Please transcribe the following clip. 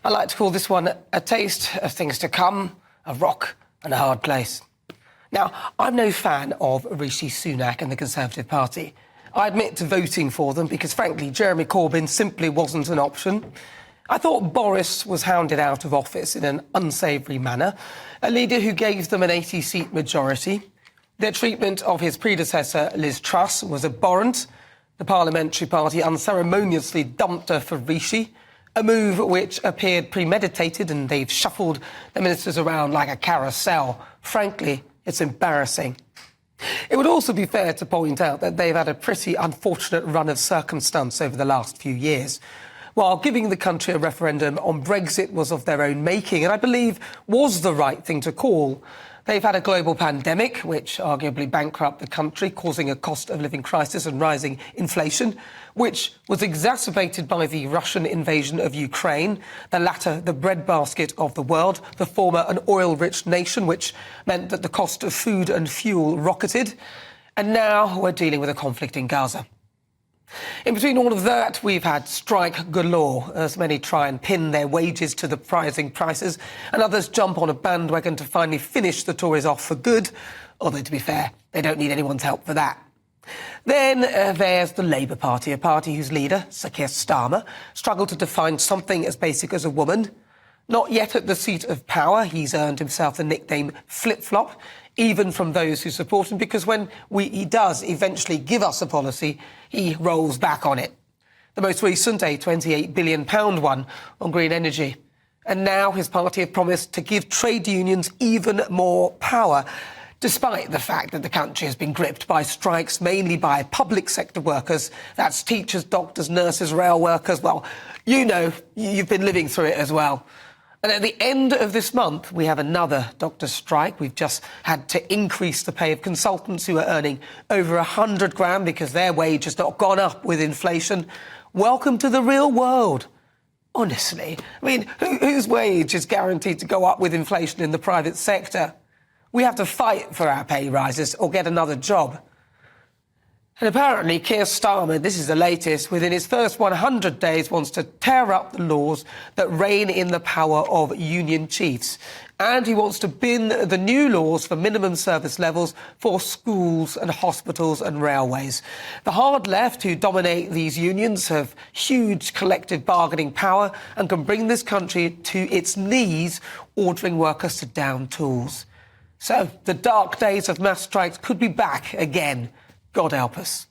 I like to call this one a taste of things to come, a rock and a hard place. Now, I'm no fan of Rishi Sunak and the Conservative Party. I admit to voting for them because, frankly, Jeremy Corbyn simply wasn't an option. I thought Boris was hounded out of office in an unsavoury manner, a leader who gave them an 80-seat majority. Their treatment of his predecessor, Liz Truss, was abhorrent. The parliamentary party unceremoniously dumped her for Rishi, a move which appeared premeditated, and they've shuffled the ministers around like a carousel. Frankly, it's embarrassing. It would also be fair to point out that they've had a pretty unfortunate run of circumstance over the last few years. While giving the country a referendum on Brexit was of their own making, and I believe was the right thing to call, they've had a global pandemic, which arguably bankrupted the country, causing a cost of living crisis and rising inflation, which was exacerbated by the Russian invasion of Ukraine, the latter the breadbasket of the world, the former an oil-rich nation, which meant that the cost of food and fuel rocketed. And now we're dealing with a conflict in Gaza. In between all of that, we've had strike galore, as many try and pin their wages to the rising prices, and others jump on a bandwagon to finally finish the Tories off for good, although, to be fair, they don't need anyone's help for that. Then there's the Labour Party, a party whose leader, Sir Keir Starmer, struggled to define something as basic as a woman. Not yet at the seat of power, he's earned himself the nickname Flip-Flop, even from those who support him, because when he does eventually give us a policy, he rolls back on it. The most recent, a £28 billion one on green energy. And now his party have promised to give trade unions even more power, despite the fact that the country has been gripped by strikes, mainly by public sector workers. That's teachers, doctors, nurses, rail workers. Well, you know, you've been living through it as well. And at the end of this month, we have another doctor strike. We've just had to increase the pay of consultants who are earning over $100,000 because their wage has not gone up with inflation. Welcome to the real world. Honestly, I mean, whose wage is guaranteed to go up with inflation in the private sector? We have to fight for our pay rises or get another job. And apparently Keir Starmer, this is the latest, within his first 100 days wants to tear up the laws that rein in the power of union chiefs. And he wants to bin the new laws for minimum service levels for schools and hospitals and railways. The hard left, who dominate these unions, have huge collective bargaining power and can bring this country to its knees, ordering workers to down tools. So the dark days of mass strikes could be back again. God help us.